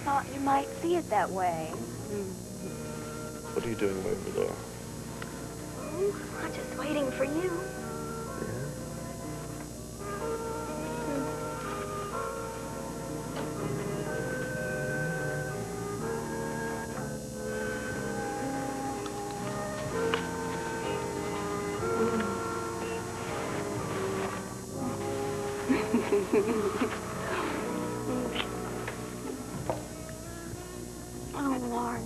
thought you might see it that way. What are you doing over there? Oh, I'm just waiting for you. Oh, Lord.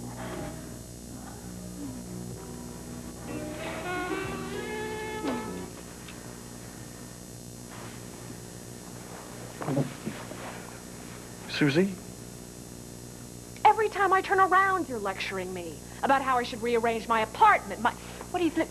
Susie? Every time I turn around, you're lecturing me about how I should rearrange my apartment. What do you think?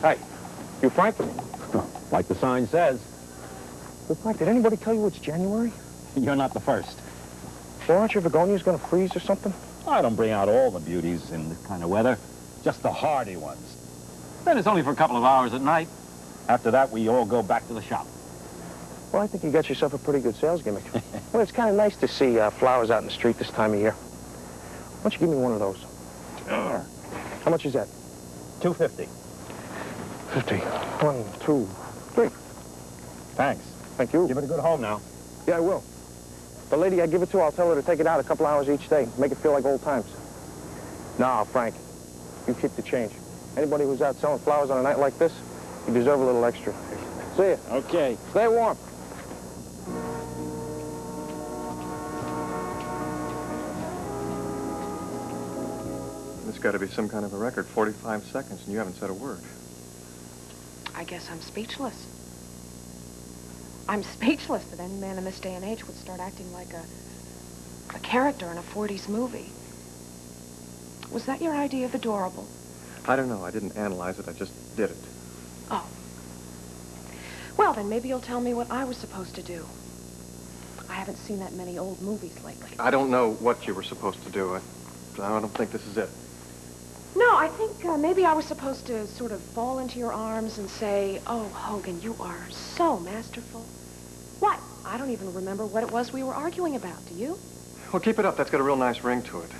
Hey, you Frank? Like the sign says. Well, Frank, did anybody tell you it's January? You're not the first. Well, aren't your begonias going to freeze or something? I don't bring out all the beauties in this kind of weather, just the hardy ones. Then it's only for a couple of hours at night. After that, we all go back to the shop. Well, I think you got yourself a pretty good sales gimmick. Well, it's kind of nice to see flowers out in the street this time of year. Why don't you give me one of those? Sure. How much is that? $2.50. 50. 1, 2, 3. Thanks. Thank you. Give it a good home now. Yeah, I will. The lady I give it to, I'll tell her to take it out a couple hours each day. Make it feel like old times. Nah, Frank, you keep the change. Anybody who's out selling flowers on a night like this, you deserve a little extra. See ya. Okay. Stay warm. This got to be some kind of a record. 45 seconds, and you haven't said a word. I guess I'm speechless. I'm speechless that any man in this day and age would start acting like a character in a 40s movie. Was that your idea of adorable? I don't know. I didn't analyze it. I just did it. Oh. Well, then maybe you'll tell me what I was supposed to do. I haven't seen that many old movies lately. I don't know what you were supposed to do. I don't think this is it. No, I think maybe I was supposed to sort of fall into your arms and say, "Oh, Hogan, you are so masterful." What? I don't even remember what it was we were arguing about. Do you? Well, keep it up. That's got a real nice ring to it.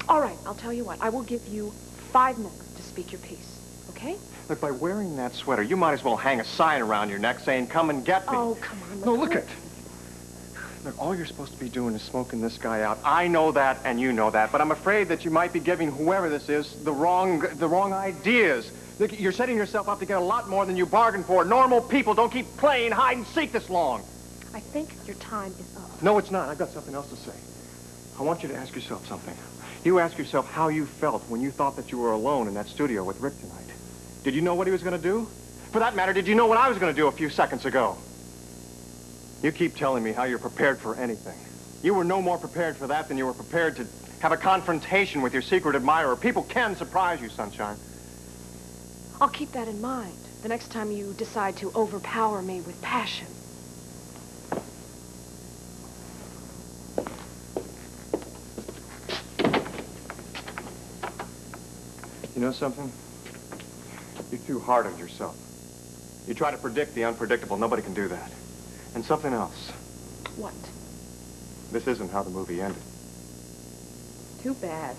All right, I'll tell you what. I will give you 5 minutes to speak your piece, okay? Look, by wearing that sweater, you might as well hang a sign around your neck saying, "Come and get me." Oh, come on. No, look it. Look, all you're supposed to be doing is smoking this guy out. I know that, and you know that, but I'm afraid that you might be giving whoever this is the wrong ideas. Look, you're setting yourself up to get a lot more than you bargained for. Normal people don't keep playing hide and seek this long. I think your time is up. No, it's not. I've got something else to say. I want you to ask yourself something. You ask yourself how you felt when you thought that you were alone in that studio with Rick tonight. Did you know what he was going to do? For that matter, did you know what I was going to do a few seconds ago? You keep telling me how you're prepared for anything. You were no more prepared for that than you were prepared to have a confrontation with your secret admirer. People can surprise you, Sunshine. I'll keep that in mind the next time you decide to overpower me with passion. You know something? You're too hard on yourself. You try to predict the unpredictable. Nobody can do that. And something else. What? This isn't how the movie ended. Too bad.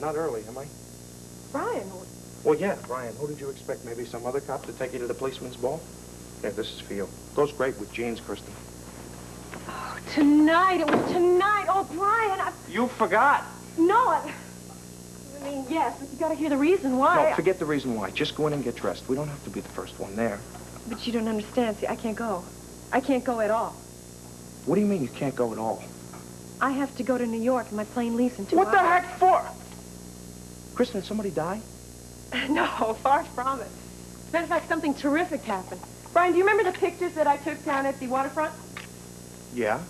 not early, am I? Brian, Well, yeah, Brian. Who did you expect? Maybe some other cop to take you to the policeman's ball? Yeah, this is for you. Goes great with jeans, Kristen. oh, tonight. It was tonight. Oh, Brian, You forgot. No, I mean, yes, but you gotta hear the reason why. No, forget the reason why. Just go in and get dressed. We don't have to be the first one there. But you don't understand. See, I can't go. I can't go at all. What do you mean you can't go at all? I have to go to New York, and my plane leaves in 2 hours. What the heck for? Kristen, did somebody die? No, far from it. As a matter of fact, something terrific happened. Brian, do you remember the pictures that I took down at the waterfront? Yeah.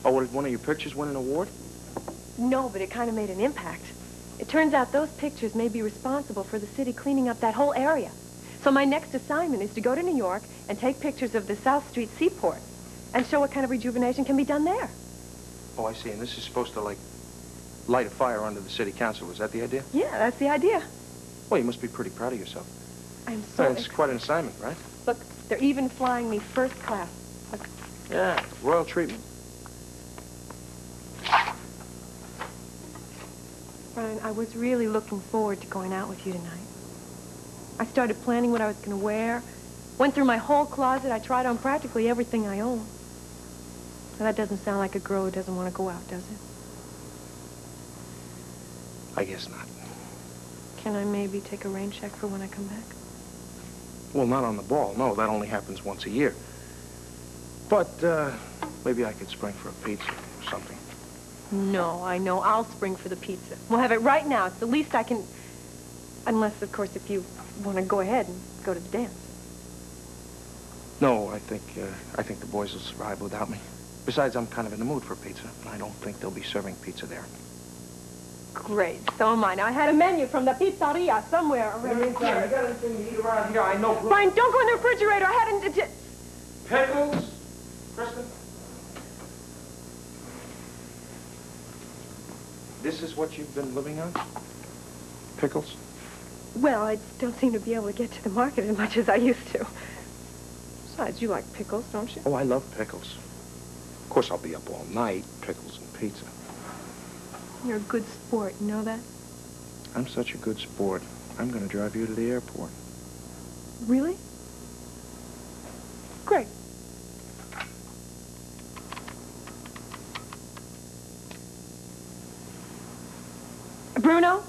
Oh, did one of your pictures win an award? No, but it kind of made an impact. It turns out those pictures may be responsible for the city cleaning up that whole area. So my next assignment is to go to New York and take pictures of the South Street seaport and show what kind of rejuvenation can be done there. Oh, I see. And this is supposed to, like, light a fire under the city council. Is that the idea? Yeah, that's the idea. Well, you must be pretty proud of yourself. I'm so It's quite an assignment, right? Look, they're even flying me first class. Look. Yeah, royal treatment. Brian, I was really looking forward to going out with you tonight. I started planning what I was going to wear, went through my whole closet. I tried on practically everything I own. Now, that doesn't sound like a girl who doesn't want to go out, does it? I guess not. Can I maybe take a rain check for when I come back? Well, not on the ball. No, that only happens once a year. But, maybe I could spring for a pizza or something. No, I know. I'll spring for the pizza. We'll have it right now. It's the least I can... Unless, of course, if you want to go ahead and go to the dance. No, I think the boys will survive without me. Besides, I'm kind of in the mood for pizza, and I don't think they'll be serving pizza there. Great. So am I. Now, I had a menu from the pizzeria somewhere around here. I got anything to eat around here. I know. Brian, don't go in the refrigerator. I hadn't... Pickles? Kristen? This is what you've been living on? Pickles? Well, I don't seem to be able to get to the market as much as I used to. Besides, you like pickles, don't you? Oh, I love pickles. Of course, I'll be up all night. Pickles and pizza. You're a good sport, you know that? I'm such a good sport. I'm going to drive you to the airport. Really? Great. Bruno,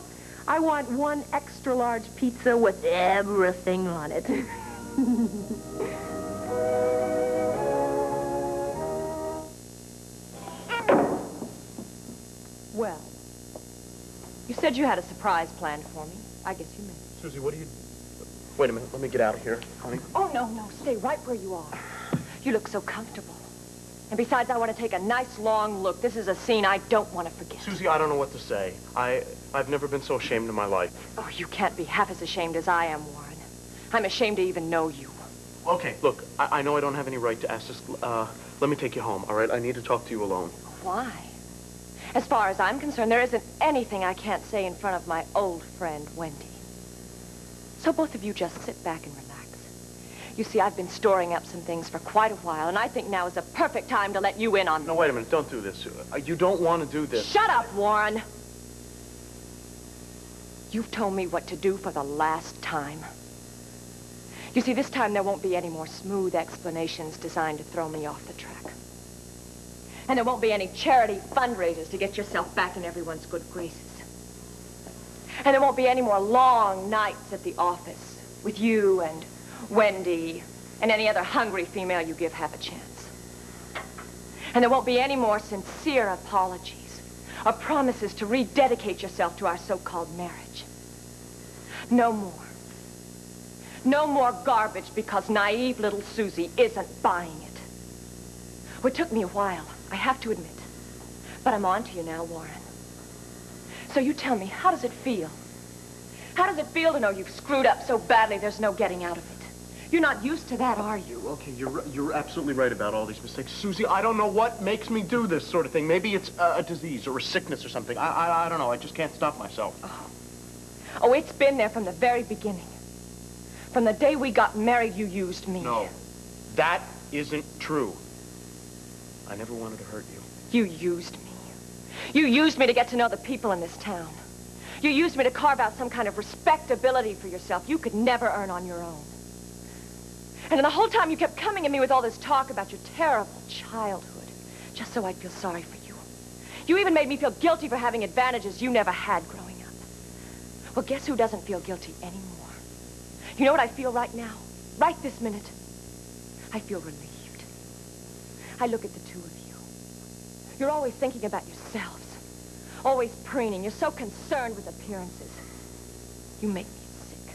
I want one extra large pizza with everything on it. Well, you said you had a surprise planned for me. I guess you meant it. Susie, what do you... Wait a minute. Let me get out of here, honey. Oh, no, no. Stay right where you are. You look so comfortable. And besides, I want to take a nice long look. This is a scene I don't want to forget. Susie, I don't know what to say. I've never been so ashamed in my life. Oh, you can't be half as ashamed as I am, Warren. I'm ashamed to even know you. Okay, look, I know I don't have any right to ask this. Let me take you home, all right? I need to talk to you alone. Why? As far as I'm concerned, there isn't anything I can't say in front of my old friend, Wendy. So both of you just sit back and relax. You see, I've been storing up some things for quite a while, and I think now is a perfect time to let you in on them. No, wait a minute. Don't do this. You don't want to do this. Shut up, Warren. You've told me what to do for the last time. You see, this time there won't be any more smooth explanations designed to throw me off the track. And there won't be any charity fundraisers to get yourself back in everyone's good graces. And there won't be any more long nights at the office with you and Wendy and any other hungry female you give half a chance. And there won't be any more sincere apologies or promises to rededicate yourself to our so-called marriage. No more. No more garbage because naive little Susie isn't buying it. Well, it took me a while, I have to admit. But I'm on to you now, Warren. So you tell me, how does it feel? How does it feel to know you've screwed up so badly there's no getting out of it? You're not used to that, are you? Okay, you're absolutely right about all these mistakes. Susie, I don't know what makes me do this sort of thing. Maybe it's a disease or a sickness or something. I don't know. I just can't stop myself. Oh, it's been there from the very beginning. From the day we got married, you used me. No, that isn't true. I never wanted to hurt you. You used me. You used me to get to know the people in this town. You used me to carve out some kind of respectability for yourself you could never earn on your own. And the whole time you kept coming at me with all this talk about your terrible childhood, just so I'd feel sorry for you. You even made me feel guilty for having advantages you never had growing up. Well, guess who doesn't feel guilty anymore? You know what I feel right now? Right this minute? I feel relieved. I look at the two of you. You're always thinking about yourselves. Always preening. You're so concerned with appearances. You make me sick.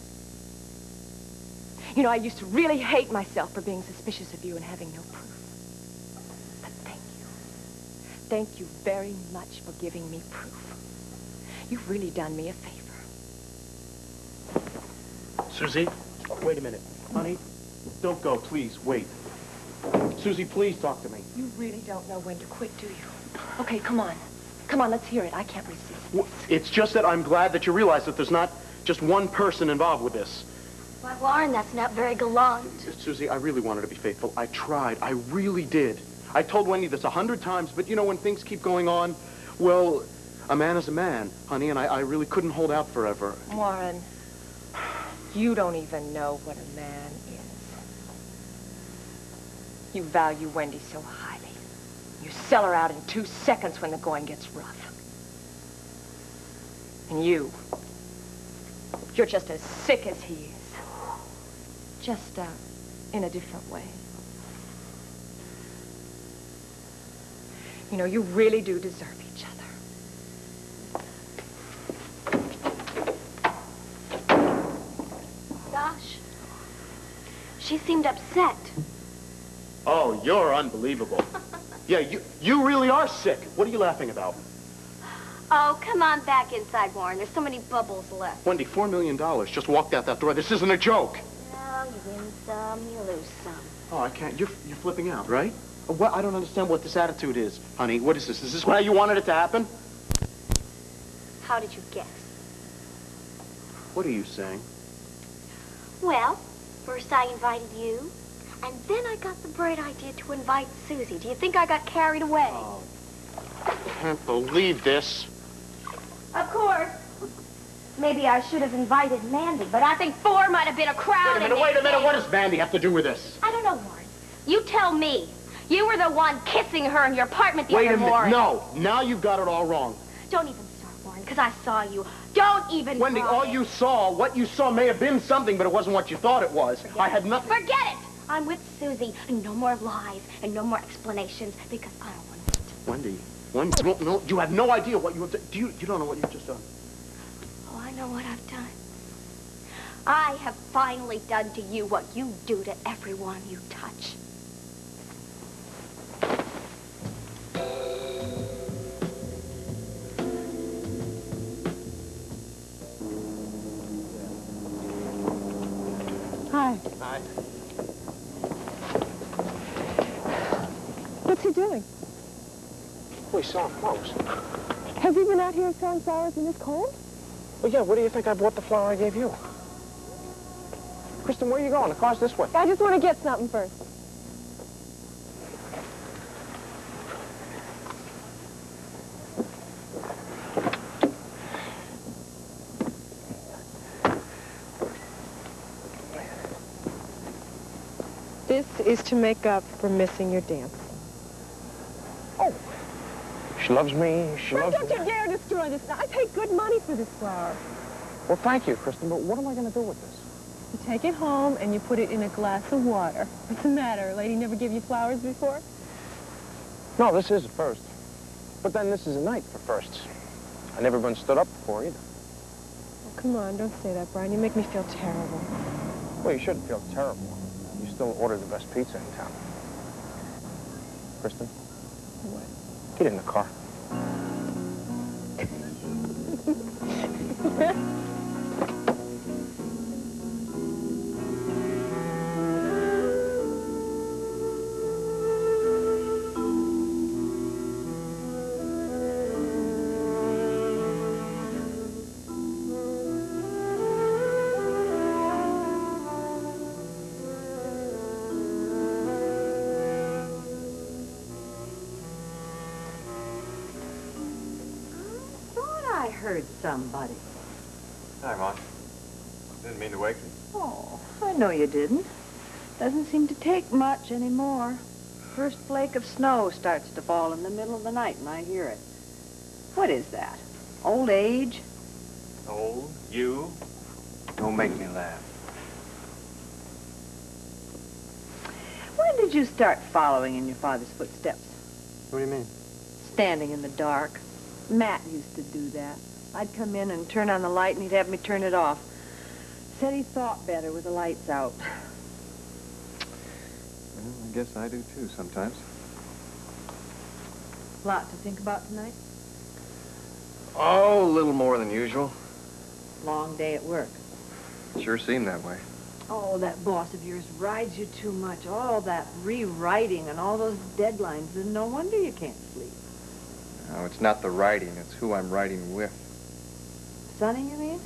You know, I used to really hate myself for being suspicious of you and having no proof. But thank you. Thank you very much for giving me proof. You've really done me a favor. Susie, wait a minute. Honey, don't go, please, wait. Susie, please talk to me. You really don't know when to quit, do you? Okay, come on. Come on, let's hear it. I can't resist this. It's just that I'm glad that you realize that there's not just one person involved with this. Why, Warren, that's not very gallant. Susie, I really wanted to be faithful. I tried. I really did. I told Wendy this 100 times, but you know, when things keep going on, well, a man is a man, honey, and I really couldn't hold out forever. Warren, you don't even know what a man is. You value Wendy so highly. You sell her out in 2 seconds when the going gets rough. And you're just as sick as he is. Just, in a different way. You know, you really do deserve each other. Gosh. She seemed upset. Oh, you're unbelievable. Yeah, you really are sick. What are you laughing about? Oh, come on back inside, Warren. There's so many bubbles left. Wendy, $4 million just walked out that door. This isn't a joke. No, you win some, you lose some. Oh, I can't. You're flipping out, right? What? I don't understand what this attitude is, honey. What is this? Is this how you wanted it to happen? How did you guess? What are you saying? Well, first I invited you, and then I got the bright idea to invite Susie. Do you think I got carried away? Oh, I can't believe this. Of course. Maybe I should have invited Mandy, but I think 4 might have been a crowd. Wait a minute. What does Mandy have to do with this? I don't know, Warren. You tell me. You were the one kissing her in your apartment the other morning. No. Now you've got it all wrong. Don't even start, Warren, because I saw you. Don't even Wendy, try all it. you saw, what you saw may have been something, but it wasn't what you thought it was. I had nothing. Forget it. I'm with Susie, and no more lies and no more explanations because I don't want it. Wendy, no, you have no idea what you have done. You don't know what you've just done. Oh, I know what I've done. I have finally done to you what you do to everyone you touch. Hi. Hi. What's he doing? We saw flowers. Have you been out here selling flowers in this cold? Well, yeah, where do you think I bought the flower I gave you? Kristen, where are you going? The car's this way. I just want to get something first. This is to make up for missing your dance. Oh, she loves me. She loves Don't you dare destroy this. I paid good money for this flower. Well, thank you, Kristen, but what am I going to do with this? You take it home and you put it in a glass of water. What's the matter? A lady never gave you flowers before? No, this is a first. But then this is a night for firsts. I've never been stood up before either. Oh, come on, don't say that, Brian. You make me feel terrible. Well, you shouldn't feel terrible. You still order the best pizza in town. Kristen? What? Get in the car. I heard somebody. Hi, Mom. Didn't mean to wake you. Oh, I know you didn't. Doesn't seem to take much anymore. First flake of snow starts to fall in the middle of the night, and I hear it. What is that? Old age? Old? You? Don't make me laugh. When did you start following in your father's footsteps? What do you mean? Standing in the dark. Matt used to do that. I'd come in and turn on the light, and he'd have me turn it off. Said he thought better with the lights out. Well, I guess I do too sometimes. Lot to think about tonight? Oh, a little more than usual. Long day at work. Sure seemed that way. Oh, that boss of yours rides you too much. All that rewriting and all those deadlines, and no wonder you can't sleep. No, it's not the writing, it's who I'm writing with. Sonny, you mean?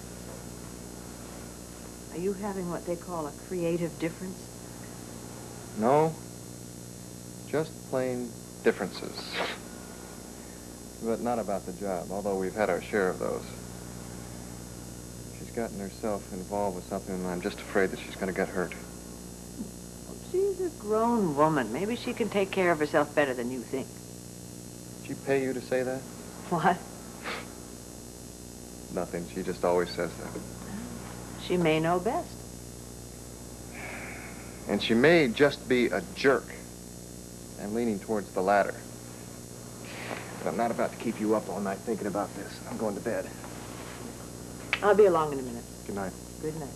Are you having what they call a creative difference? No, just plain differences. But not about the job, although we've had our share of those. She's gotten herself involved with something, and I'm just afraid that she's going to get hurt. Well, she's a grown woman. Maybe she can take care of herself better than you think. Did she pay you to say that? What? Nothing. She just always says that. She may know best. And she may just be a jerk. I'm leaning towards the latter. But I'm not about to keep you up all night thinking about this. I'm going to bed. I'll be along in a minute. Good night. Good night.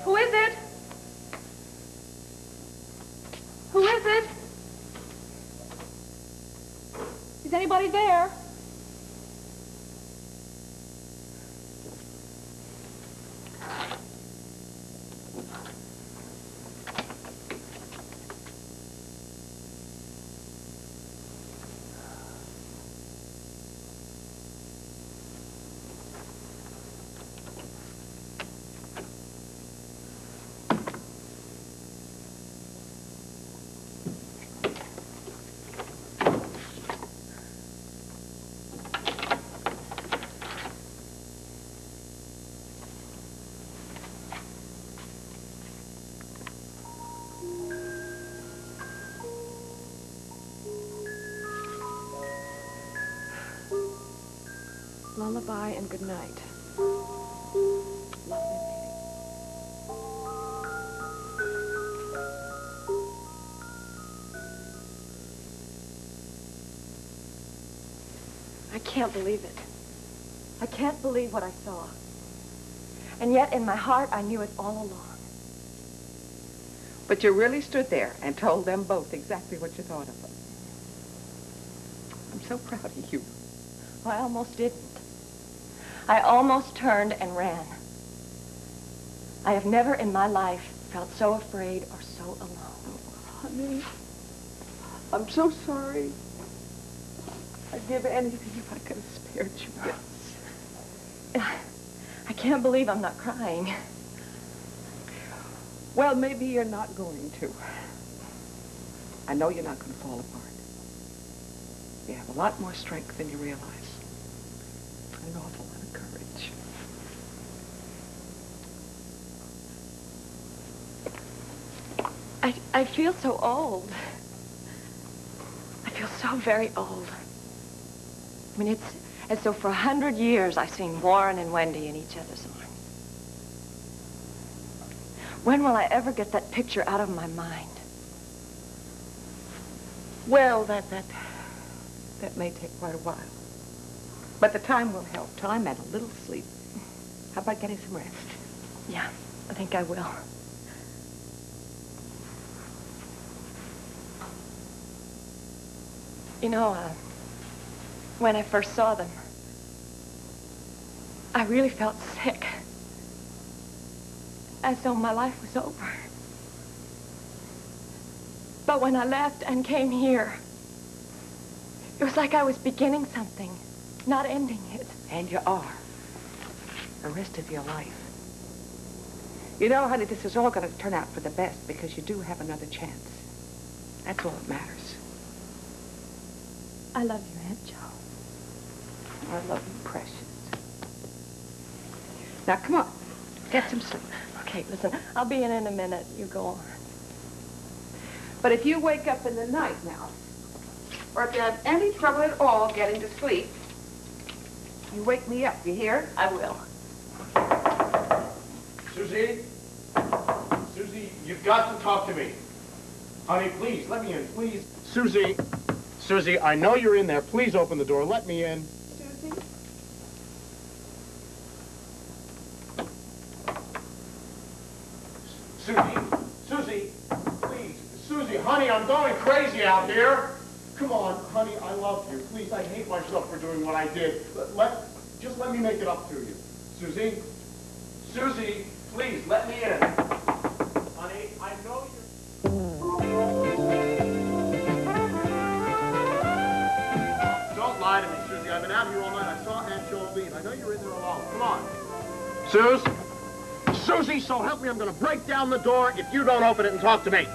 Who is it? Who is it? Is anybody there? Lullaby and good night. Lovely lady. I can't believe it. I can't believe what I saw. And yet, in my heart, I knew it all along. But you really stood there and told them both exactly what you thought of them. I'm so proud of you. I almost didn't. I almost turned and ran. I have never in my life felt so afraid or so alone. Oh, honey, I'm so sorry. I'd give anything if I could have spared you this. I can't believe I'm not crying. Well, maybe you're not going to. I know you're not going to fall apart. You have a lot more strength than you realize. An awful lot of courage. I feel so old. I feel so very old. I mean, it's as though for 100 years I've seen Warren and Wendy in each other's arms. When will I ever get that picture out of my mind? Well, that may take quite a while. But the time will help till I'm at a little sleep. How about getting some rest? Yeah, I think I will. You know, when I first saw them, I really felt sick. As though my life was over. But when I left and came here, it was like I was beginning something, not ending it. And you are. The rest of your life. You know, honey, this is all going to turn out for the best because you do have another chance. That's all that matters. I love you, Aunt Jo. I love you, precious. Now, come on. Get some sleep. Okay, listen, I'll be in a minute. You go on. But if you wake up in the night now, or if you have any trouble at all getting to sleep, you wake me up, you hear? I will. Susie? Susie, you've got to talk to me. Honey, please, let me in, please. Susie. Susie, I know you're in there. Please open the door. Let me in. Susie? Susie, please. Susie, honey, I'm going crazy out here. Come on, honey, I love you. Please, I hate myself for doing what I did. Just let me make it up to you. Susie? Susie, please, let me in. Honey, I know Don't lie to me, Susie. I've been out here all night. I saw Aunt Jo leave. I know you're in there alone. Come on. Susie, so help me, I'm going to break down the door if you don't open it and talk to me.